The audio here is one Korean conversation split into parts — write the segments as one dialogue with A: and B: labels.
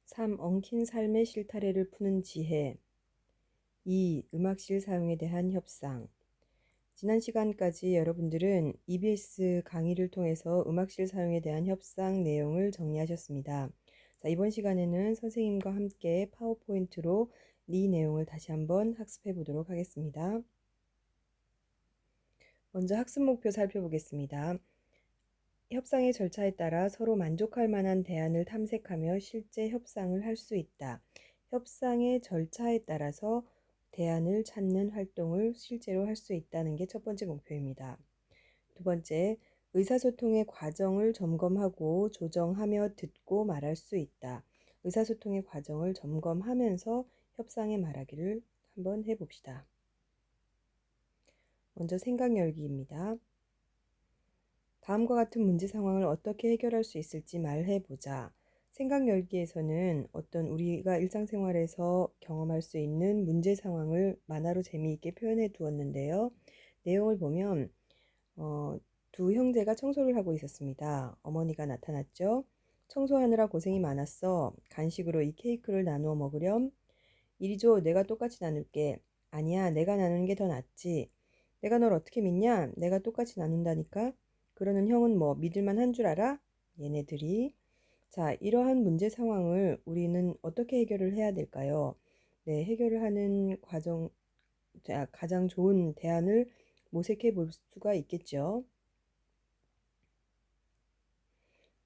A: 3. 엉킨 삶의 실타래를 푸는 지혜. 2. 음악실 사용에 대한 협상. 지난 시간까지 여러분들은 EBS 강의를 통해서 음악실 사용에 대한 협상 내용을 정리하셨습니다. 자, 이번 시간에는 선생님과 함께 파워포인트로 이 내용을 다시 한번 학습해 보도록 하겠습니다. 먼저 학습 목표 살펴보겠습니다. 협상의 절차에 따라 서로 만족할 만한 대안을 탐색하며 실제 협상을 할 수 있다. 협상의 절차에 따라서 대안을 찾는 활동을 실제로 할 수 있다는 게 첫 번째 목표입니다. 두 번째, 의사소통의 과정을 점검하고 조정하며 듣고 말할 수 있다. 의사소통의 과정을 점검하면서 협상에 말하기를 한번 해봅시다. 먼저 생각 열기입니다. 다음과 같은 문제 상황을 어떻게 해결할 수 있을지 말해보자. 생각 열기에서는 어떤 우리가 일상생활에서 경험할 수 있는 문제 상황을 만화로 재미있게 표현해 두었는데요. 내용을 보면 두 형제가 청소를 하고 있었습니다. 어머니가 나타났죠. 청소하느라 고생이 많았어. 간식으로 이 케이크를 나누어 먹으렴. 이리 줘, 내가 똑같이 나눌게. 아니야, 내가 나누는 게 더 낫지. 내가 널 어떻게 믿냐? 내가 똑같이 나눈다니까. 그러는 형은 뭐 믿을만 한 줄 알아? 얘네들이. 자, 이러한 문제 상황을 우리는 어떻게 해결을 해야 될까요? 네, 해결을 하는 과정, 가장 좋은 대안을 모색해 볼 수가 있겠죠.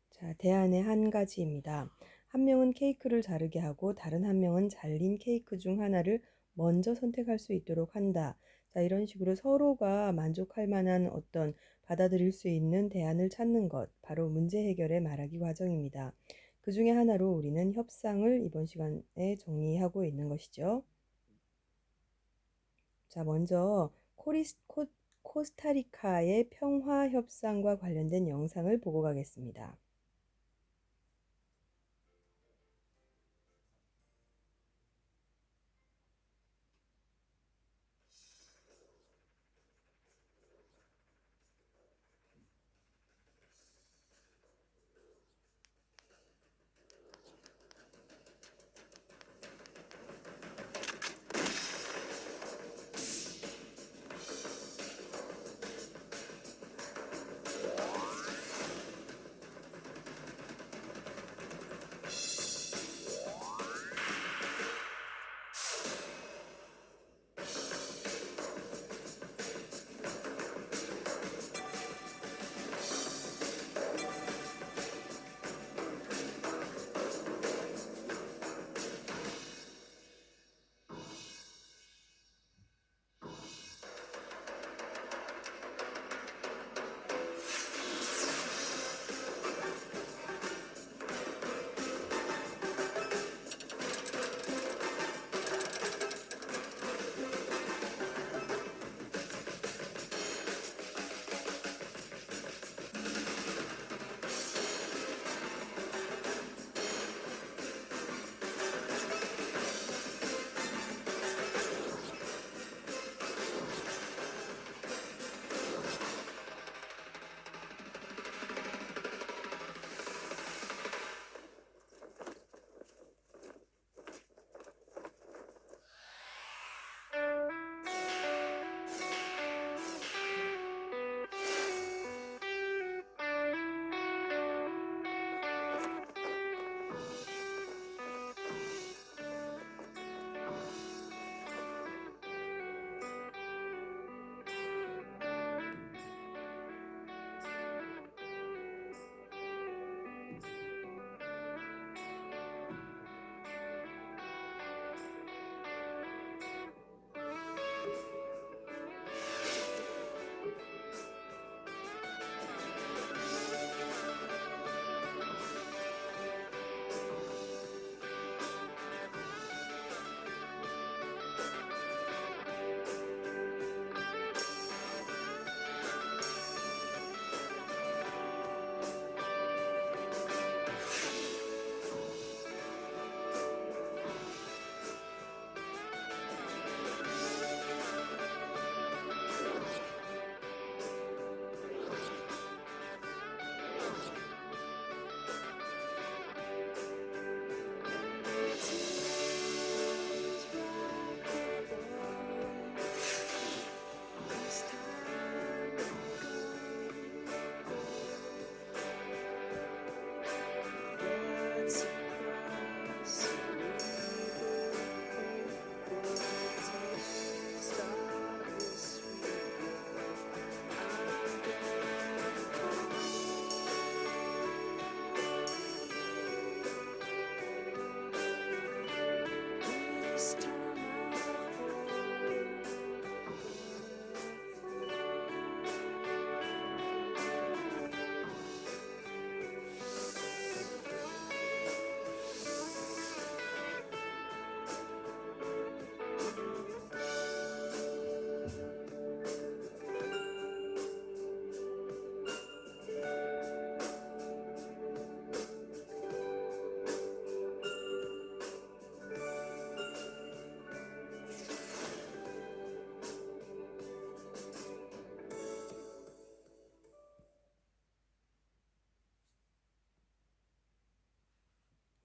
A: 자, 대안의 한 가지입니다. 한 명은 케이크를 자르게 하고 다른 한 명은 잘린 케이크 중 하나를 먼저 선택할 수 있도록 한다. 자, 이런 식으로 서로가 만족할 만한 어떤 받아들일 수 있는 대안을 찾는 것, 바로 문제 해결의 말하기 과정입니다. 그 중에 하나로 우리는 협상을 이번 시간에 정리하고 있는 것이죠. 자, 먼저 코스타리카의 평화 협상과 관련된 영상을 보고 가겠습니다.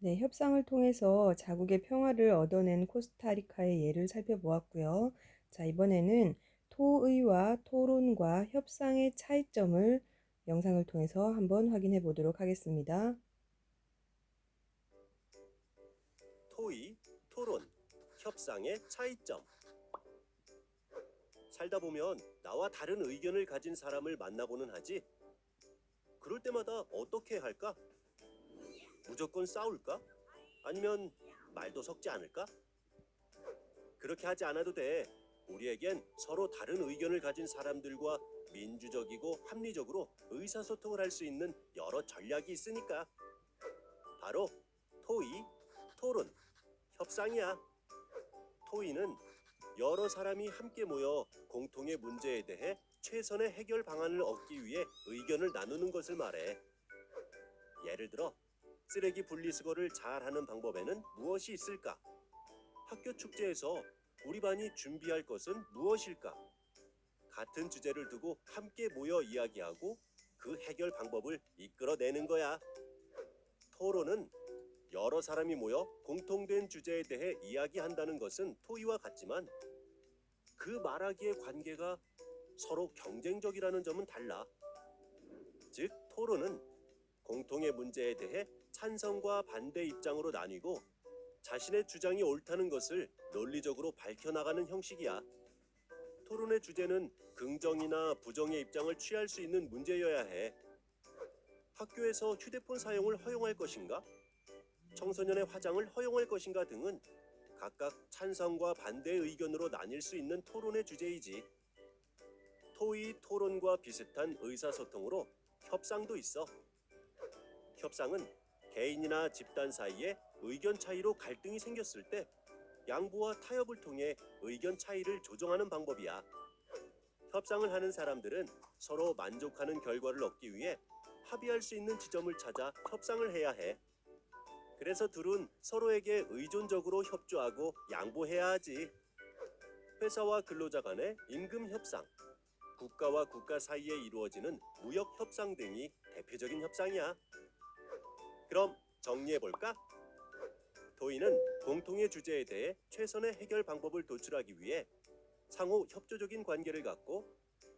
A: 네, 협상을 통해서 자국의 평화를 얻어낸 코스타리카의 예를 살펴보았고요. 자, 이번에는 토의와 토론과 협상의 차이점을 영상을 통해서 한번 확인해 보도록 하겠습니다.
B: 토의, 토론, 협상의 차이점. 살다 보면 나와 다른 의견을 가진 사람을 만나보는 하지. 그럴 때마다 어떻게 할까? 무조건 싸울까? 아니면 말도 섞지 않을까? 그렇게 하지 않아도 돼. 우리에겐 서로 다른 의견을 가진 사람들과 민주적이고 합리적으로 의사소통을 할 수 있는 여러 전략이 있으니까. 바로 토의, 토론, 협상이야. 토의는 여러 사람이 함께 모여 공통의 문제에 대해 최선의 해결 방안을 얻기 위해 의견을 나누는 것을 말해. 예를 들어, 쓰레기 분리수거를 잘하는 방법에는 무엇이 있을까? 학교 축제에서 우리 반이 준비할 것은 무엇일까? 같은 주제를 두고 함께 모여 이야기하고 그 해결 방법을 이끌어내는 거야. 토론은 여러 사람이 모여 공통된 주제에 대해 이야기한다는 것은 토의와 같지만 그 말하기의 관계가 서로 경쟁적이라는 점은 달라. 즉, 토론은 공통의 문제에 대해 찬성과 반대 입장으로 나뉘고 자신의 주장이 옳다는 것을 논리적으로 밝혀나가는 형식이야. 토론의 주제는 긍정이나 부정의 입장을 취할 수 있는 문제여야 해. 학교에서 휴대폰 사용을 허용할 것인가? 청소년의 화장을 허용할 것인가 등은 각각 찬성과 반대의 의견으로 나뉠 수 있는 토론의 주제이지. 토의 토론과 비슷한 의사소통으로 협상도 있어. 협상은 개인이나 집단 사이에 의견 차이로 갈등이 생겼을 때 양보와 타협을 통해 의견 차이를 조정하는 방법이야. 협상을 하는 사람들은 서로 만족하는 결과를 얻기 위해 합의할 수 있는 지점을 찾아 협상을 해야 해. 그래서 둘은 서로에게 의존적으로 협조하고 양보해야 하지. 회사와 근로자 간의 임금 협상, 국가와 국가 사이에 이루어지는 무역 협상 등이 대표적인 협상이야. 그럼 정리해볼까? 토의는 공통의 주제에 대해 최선의 해결 방법을 도출하기 위해 상호 협조적인 관계를 갖고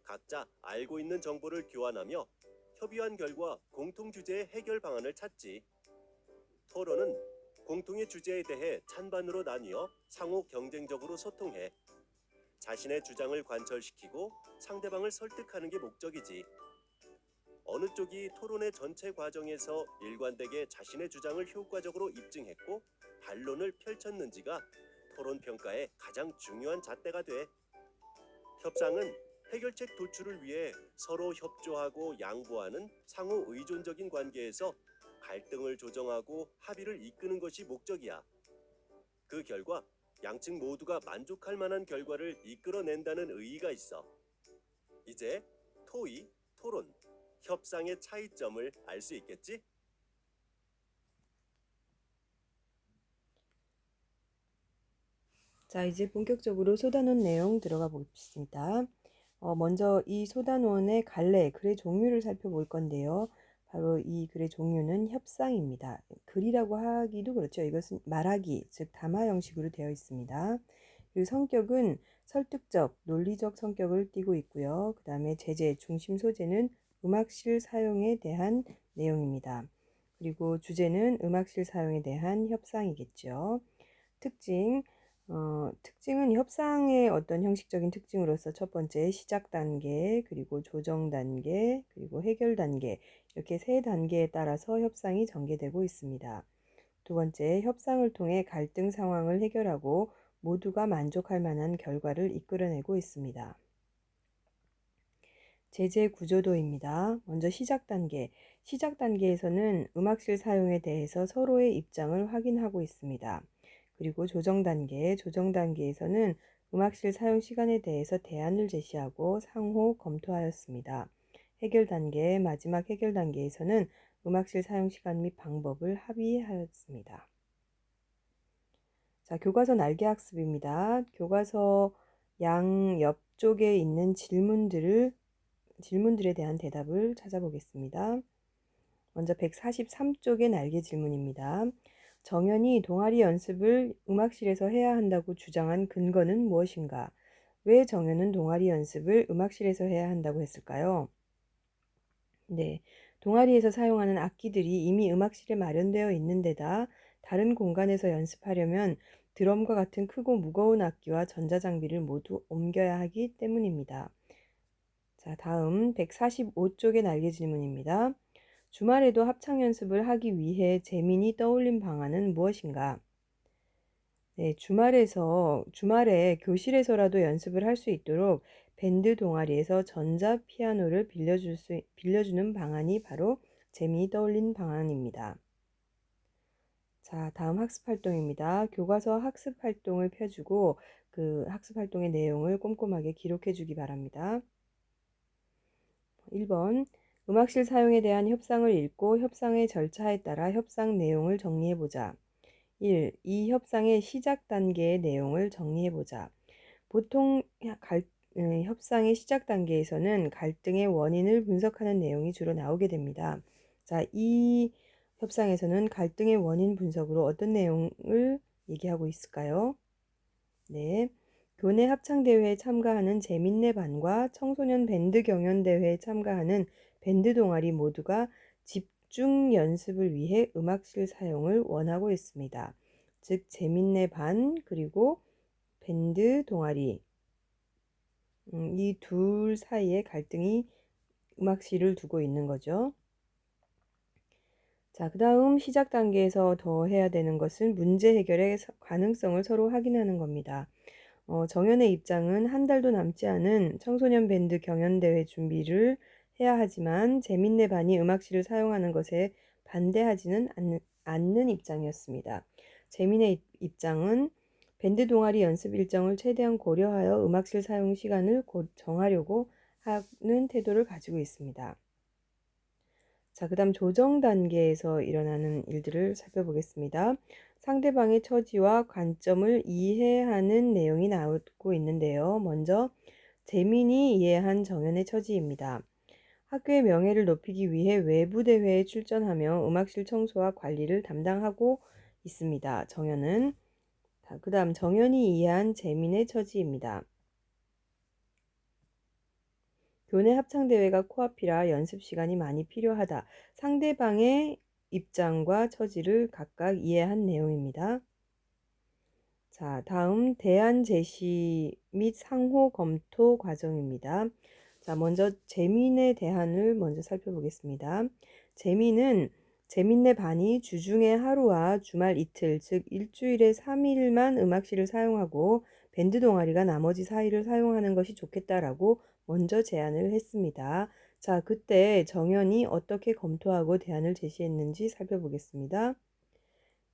B: 각자 알고 있는 정보를 교환하며 협의한 결과 공통 주제의 해결 방안을 찾지. 토론은 공통의 주제에 대해 찬반으로 나뉘어 상호 경쟁적으로 소통해 자신의 주장을 관철시키고 상대방을 설득하는 게 목적이지. 어느 쪽이 토론의 전체 과정에서 일관되게 자신의 주장을 효과적으로 입증했고 반론을 펼쳤는지가 토론 평가의 가장 중요한 잣대가 돼. 협상은 해결책 도출을 위해 서로 협조하고 양보하는 상호 의존적인 관계에서 갈등을 조정하고 합의를 이끄는 것이 목적이야. 그 결과 양측 모두가 만족할 만한 결과를 이끌어낸다는 의의가 있어. 이제 토의, 토론, 협상의 차이점을 알 수 있겠지?
A: 자, 이제 본격적으로 쏟아놓은 내용 들어가 보겠습니다. 먼저 이 쏟아놓은의 갈래, 글의 종류를 살펴볼 건데요. 바로 이 글의 종류는 협상입니다. 글이라고 하기도 그렇죠. 이것은 말하기, 즉 담화 형식으로 되어 있습니다. 그리고 성격은 설득적, 논리적 성격을 띠고 있고요. 그 다음에 제재, 중심 소재는 음악실 사용에 대한 내용입니다. 그리고 주제는 음악실 사용에 대한 협상이겠죠. 특징, 특징은 협상의 어떤 형식적인 특징으로서 첫 번째 시작 단계, 그리고 조정 단계, 그리고 해결 단계, 이렇게 세 단계에 따라서 협상이 전개되고 있습니다. 두 번째, 협상을 통해 갈등 상황을 해결하고 모두가 만족할 만한 결과를 이끌어내고 있습니다. 제재 구조도입니다. 먼저 시작 단계. 시작 단계에서는 음악실 사용에 대해서 서로의 입장을 확인하고 있습니다. 그리고 조정 단계. 조정 단계에서는 음악실 사용 시간에 대해서 대안을 제시하고 상호 검토하였습니다. 해결 단계. 마지막 해결 단계에서는 음악실 사용 시간 및 방법을 합의하였습니다. 자, 교과서 날개 학습입니다. 교과서 양 옆쪽에 있는 질문들에 대한 대답을 찾아보겠습니다. 먼저 143쪽의 날개 질문입니다. 정연이 동아리 연습을 음악실에서 해야 한다고 주장한 근거는 무엇인가? 왜 정연은 동아리 연습을 음악실에서 해야 한다고 했을까요? 네, 동아리에서 사용하는 악기들이 이미 음악실에 마련되어 있는 데다 다른 공간에서 연습하려면 드럼과 같은 크고 무거운 악기와 전자장비를 모두 옮겨야 하기 때문입니다. 자, 다음 145쪽의 날개 질문입니다. 주말에도 합창 연습을 하기 위해 재민이 떠올린 방안은 무엇인가? 네, 주말에 교실에서라도 연습을 할 수 있도록 밴드 동아리에서 전자 피아노를 빌려주는 방안이 바로 재민이 떠올린 방안입니다. 자, 다음 학습 활동입니다. 교과서 학습 활동을 펴주고 그 학습 활동의 내용을 꼼꼼하게 기록해 주기 바랍니다. 1번 음악실 사용에 대한 협상을 읽고 협상의 절차에 따라 협상 내용을 정리해 보자. 1. 이 협상의 시작 단계의 내용을 정리해 보자. 보통 협상의 시작 단계에서는 갈등의 원인을 분석하는 내용이 주로 나오게 됩니다. 자, 이 협상에서는 갈등의 원인 분석으로 어떤 내용을 얘기하고 있을까요? 네. 교내 합창대회에 참가하는 재민네 반과 청소년 밴드 경연대회에 참가하는 밴드 동아리 모두가 집중 연습을 위해 음악실 사용을 원하고 있습니다. 즉, 재민네 반 그리고 밴드 동아리 이 둘 사이의 갈등이 음악실을 두고 있는 거죠. 자, 그 다음 시작 단계에서 더 해야 되는 것은 문제 해결의 가능성을 서로 확인하는 겁니다. 정연의 입장은 한 달도 남지 않은 청소년 밴드 경연대회 준비를 해야 하지만 재민네 반이 음악실을 사용하는 것에 반대하지는 않는 입장이었습니다. 재민의 입장은 밴드 동아리 연습 일정을 최대한 고려하여 음악실 사용 시간을 곧 정하려고 하는 태도를 가지고 있습니다. 자, 그 다음 조정 단계에서 일어나는 일들을 살펴보겠습니다. 상대방의 처지와 관점을 이해하는 내용이 나오고 있는데요. 먼저 재민이 이해한 정연의 처지입니다. 학교의 명예를 높이기 위해 외부 대회에 출전하며 음악실 청소와 관리를 담당하고 있습니다. 정연은. 그 다음 정연이 이해한 재민의 처지입니다. 교내 합창대회가 코앞이라 연습 시간이 많이 필요하다. 상대방의 입장과 처지를 각각 이해한 내용입니다. 자, 다음 대안 제시 및 상호 검토 과정입니다. 자, 먼저 재민의 대안을 먼저 살펴보겠습니다. 재민네 반이 주중에 하루와 주말 이틀, 즉 일주일에 3일만 음악실을 사용하고 밴드 동아리가 나머지 4일을 사용하는 것이 좋겠다라고 먼저 제안을 했습니다. 자, 그때 정연이 어떻게 검토하고 대안을 제시했는지 살펴보겠습니다.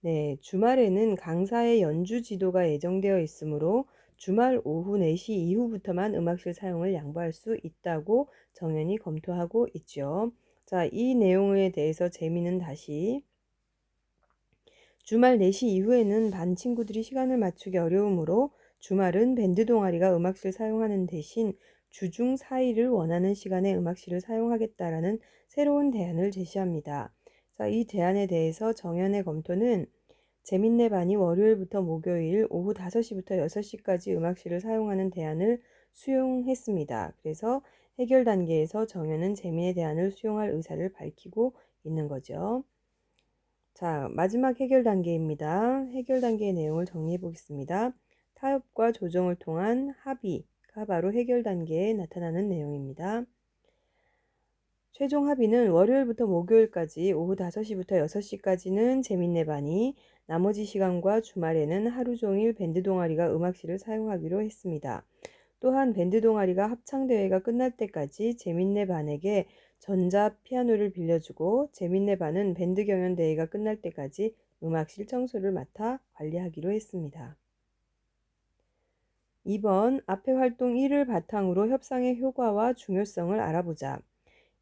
A: 네, 주말에는 강사의 연주 지도가 예정되어 있으므로 주말 오후 4시 이후부터만 음악실 사용을 양보할 수 있다고 정연이 검토하고 있죠. 자, 이 내용에 대해서 재미는 다시 주말 4시 이후에는 반 친구들이 시간을 맞추기 어려우므로 주말은 밴드 동아리가 음악실 사용하는 대신 주중 4일을 원하는 시간에 음악실을 사용하겠다라는 새로운 대안을 제시합니다. 자, 이 대안에 대해서 정연의 검토는 재민네 반이 월요일부터 목요일 오후 5시부터 6시까지 음악실을 사용하는 대안을 수용했습니다. 그래서 해결 단계에서 정연은 재민의 대안을 수용할 의사를 밝히고 있는 거죠. 자, 마지막 해결 단계입니다. 해결 단계의 내용을 정리해 보겠습니다. 타협과 조정을 통한 합의가 바로 해결 단계에 나타나는 내용입니다. 최종 합의는 월요일부터 목요일까지 오후 5시부터 6시까지는 재민네 반이 나머지 시간과 주말에는 하루 종일 밴드 동아리가 음악실을 사용하기로 했습니다. 또한 밴드 동아리가 합창대회가 끝날 때까지 재민네 반에게 전자 피아노를 빌려주고 재민네 반은 밴드 경연대회가 끝날 때까지 음악실 청소를 맡아 관리하기로 했습니다. 2번 앞의 활동 1을 바탕으로 협상의 효과와 중요성을 알아보자.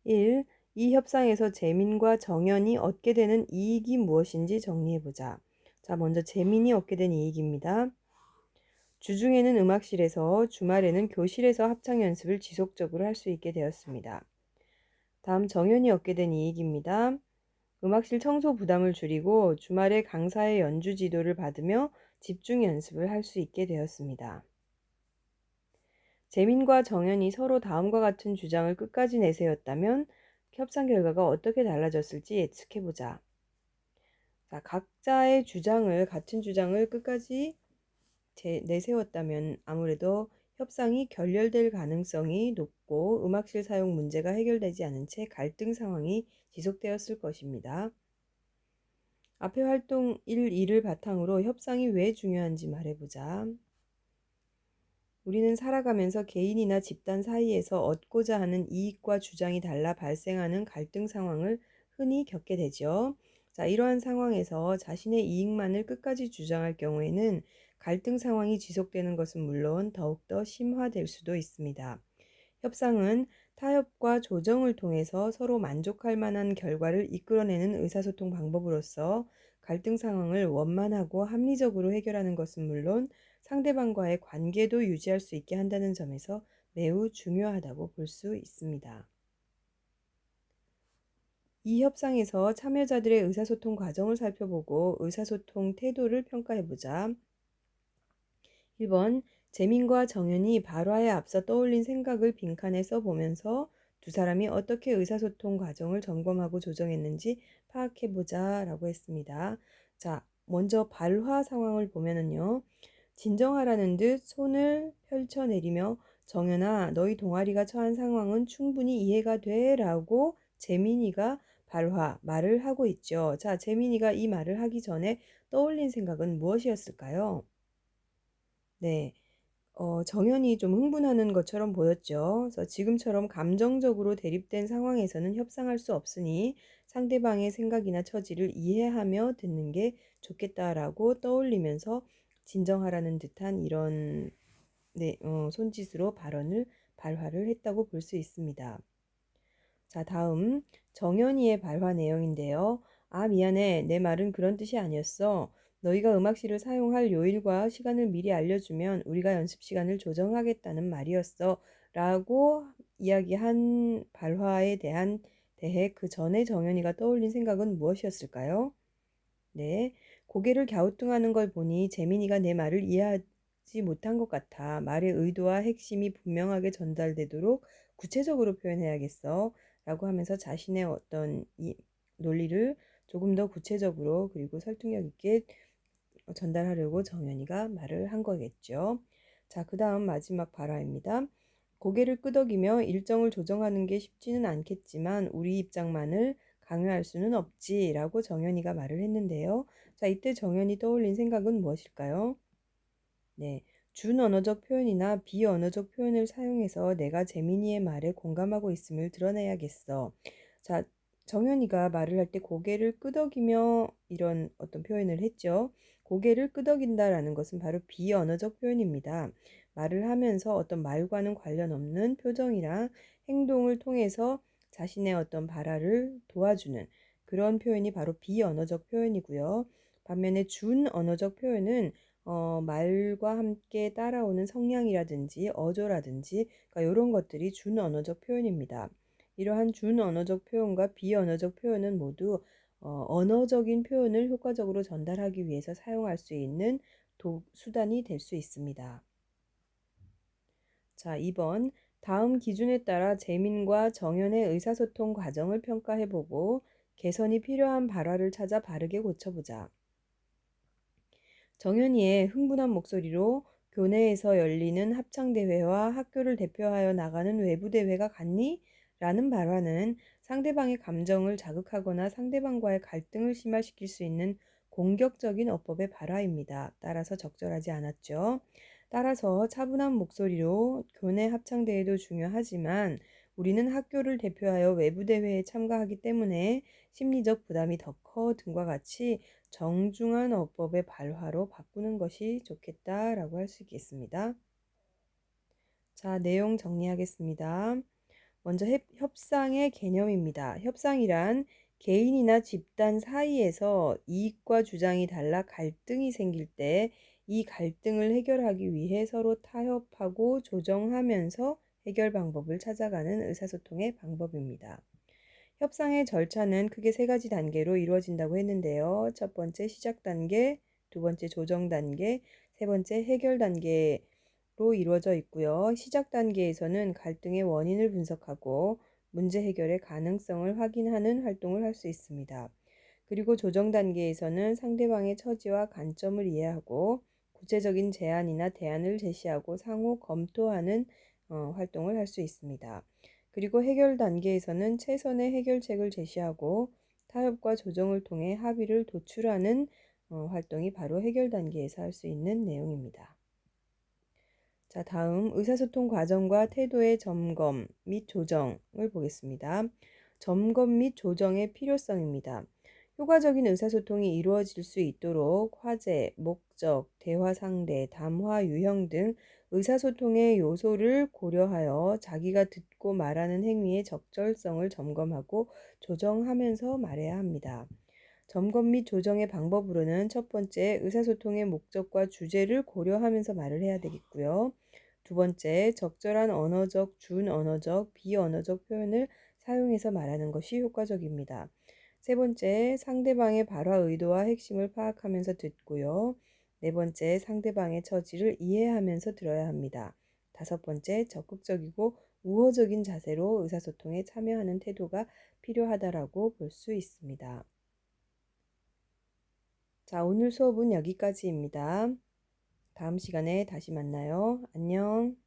A: 1. 이 협상에서 재민과 정연이 얻게 되는 이익이 무엇인지 정리해보자. 자, 먼저 재민이 얻게 된 이익입니다. 주중에는 음악실에서, 주말에는 교실에서 합창 연습을 지속적으로 할 수 있게 되었습니다. 다음 정연이 얻게 된 이익입니다. 음악실 청소 부담을 줄이고 주말에 강사의 연주 지도를 받으며 집중 연습을 할 수 있게 되었습니다. 재민과 정연이 서로 다음과 같은 주장을 끝까지 내세웠다면 협상 결과가 어떻게 달라졌을지 예측해보자. 자, 각자의 같은 주장을 끝까지 내세웠다면 아무래도 협상이 결렬될 가능성이 높고 음악실 사용 문제가 해결되지 않은 채 갈등 상황이 지속되었을 것입니다. 앞의 활동 1을 바탕으로 협상이 왜 중요한지 말해보자. 우리는 살아가면서 개인이나 집단 사이에서 얻고자 하는 이익과 주장이 달라 발생하는 갈등 상황을 흔히 겪게 되죠. 자, 이러한 상황에서 자신의 이익만을 끝까지 주장할 경우에는 갈등 상황이 지속되는 것은 물론 더욱더 심화될 수도 있습니다. 협상은 타협과 조정을 통해서 서로 만족할 만한 결과를 이끌어내는 의사소통 방법으로서 갈등 상황을 원만하고 합리적으로 해결하는 것은 물론 상대방과의 관계도 유지할 수 있게 한다는 점에서 매우 중요하다고 볼 수 있습니다. 이 협상에서 참여자들의 의사소통 과정을 살펴보고 의사소통 태도를 평가해보자. 1번, 재민과 정연이 발화에 앞서 떠올린 생각을 빈칸에 써보면서 두 사람이 어떻게 의사소통 과정을 점검하고 조정했는지 파악해보자 라고 했습니다. 자, 먼저 발화 상황을 보면은요. 진정하라는 듯 손을 펼쳐내리며 정연아, 너희 동아리가 처한 상황은 충분히 이해가 돼 라고 재민이가 말을 하고 있죠. 자, 재민이가 이 말을 하기 전에 떠올린 생각은 무엇이었을까요? 네, 정연이 좀 흥분하는 것처럼 보였죠. 그래서 지금처럼 감정적으로 대립된 상황에서는 협상할 수 없으니 상대방의 생각이나 처지를 이해하며 듣는 게 좋겠다라고 떠올리면서 진정하라는 듯한 이런 손짓으로 발화를 했다고 볼 수 있습니다. 자, 다음 정연이의 발화 내용인데요. 아, 미안해. 내 말은 그런 뜻이 아니었어. 너희가 음악실을 사용할 요일과 시간을 미리 알려주면 우리가 연습 시간을 조정하겠다는 말이었어. 라고 이야기한 대해 그 전에 정연이가 떠올린 생각은 무엇이었을까요? 네, 고개를 갸우뚱하는 걸 보니 재민이가 내 말을 이해하지 못한 것 같아. 말의 의도와 핵심이 분명하게 전달되도록 구체적으로 표현해야겠어. 라고 하면서 자신의 어떤 이 논리를 조금 더 구체적으로 그리고 설득력 있게 전달하려고 정연이가 말을 한 거겠죠. 자, 그 다음 마지막 발화입니다. 고개를 끄덕이며 일정을 조정하는 게 쉽지는 않겠지만 우리 입장만을 강요할 수는 없지라고 정연이가 말을 했는데요. 자, 이때 정연이 떠올린 생각은 무엇일까요? 네, 준언어적 표현이나 비언어적 표현을 사용해서 내가 재민이의 말에 공감하고 있음을 드러내야겠어. 자, 정연이가 말을 할 때 고개를 끄덕이며 이런 어떤 표현을 했죠. 고개를 끄덕인다라는 것은 바로 비언어적 표현입니다. 말을 하면서 어떤 말과는 관련 없는 표정이랑 행동을 통해서 자신의 어떤 발화를 도와주는 그런 표현이 바로 비언어적 표현이고요. 반면에 준언어적 표현은 말과 함께 따라오는 성량이라든지 어조라든지 그러니까 이런 것들이 준언어적 표현입니다. 이러한 준언어적 표현과 비언어적 표현은 모두 언어적인 표현을 효과적으로 전달하기 위해서 사용할 수 있는 수단이 될 수 있습니다. 자, 2번. 다음 기준에 따라 재민과 정연의 의사소통 과정을 평가해보고 개선이 필요한 발화를 찾아 바르게 고쳐보자. 정연이의 흥분한 목소리로 교내에서 열리는 합창대회와 학교를 대표하여 나가는 외부대회가 같니? 라는 발화는 상대방의 감정을 자극하거나 상대방과의 갈등을 심화시킬 수 있는 공격적인 어법의 발화입니다. 따라서 적절하지 않았죠. 따라서 차분한 목소리로 교내 합창대회도 중요하지만 우리는 학교를 대표하여 외부대회에 참가하기 때문에 심리적 부담이 더 커 등과 같이 정중한 어법의 발화로 바꾸는 것이 좋겠다라고 할 수 있겠습니다. 자, 내용 정리하겠습니다. 먼저 협상의 개념입니다. 협상이란 개인이나 집단 사이에서 이익과 주장이 달라 갈등이 생길 때 이 갈등을 해결하기 위해 서로 타협하고 조정하면서 해결 방법을 찾아가는 의사소통의 방법입니다. 협상의 절차는 크게 세 가지 단계로 이루어진다고 했는데요. 첫 번째 시작 단계, 두 번째 조정 단계, 세 번째 해결 단계로 이루어져 있고요. 시작 단계에서는 갈등의 원인을 분석하고 문제 해결의 가능성을 확인하는 활동을 할 수 있습니다. 그리고 조정 단계에서는 상대방의 처지와 관점을 이해하고 구체적인 제안이나 대안을 제시하고 상호 검토하는 활동을 할 수 있습니다. 그리고 해결 단계에서는 최선의 해결책을 제시하고 타협과 조정을 통해 합의를 도출하는 활동이 바로 해결 단계에서 할 수 있는 내용입니다. 자, 다음 의사소통 과정과 태도의 점검 및 조정을 보겠습니다. 점검 및 조정의 필요성입니다. 효과적인 의사소통이 이루어질 수 있도록 화제, 목적, 대화 상대, 담화 유형 등 의사소통의 요소를 고려하여 자기가 듣고 말하는 행위의 적절성을 점검하고 조정하면서 말해야 합니다. 점검 및 조정의 방법으로는 첫 번째, 의사소통의 목적과 주제를 고려하면서 말을 해야 되겠고요. 두 번째, 적절한 언어적, 준언어적, 비언어적 표현을 사용해서 말하는 것이 효과적입니다. 세 번째, 상대방의 발화 의도와 핵심을 파악하면서 듣고요. 네 번째, 상대방의 처지를 이해하면서 들어야 합니다. 다섯 번째, 적극적이고 우호적인 자세로 의사소통에 참여하는 태도가 필요하다라고 볼 수 있습니다. 자, 오늘 수업은 여기까지입니다. 다음 시간에 다시 만나요. 안녕.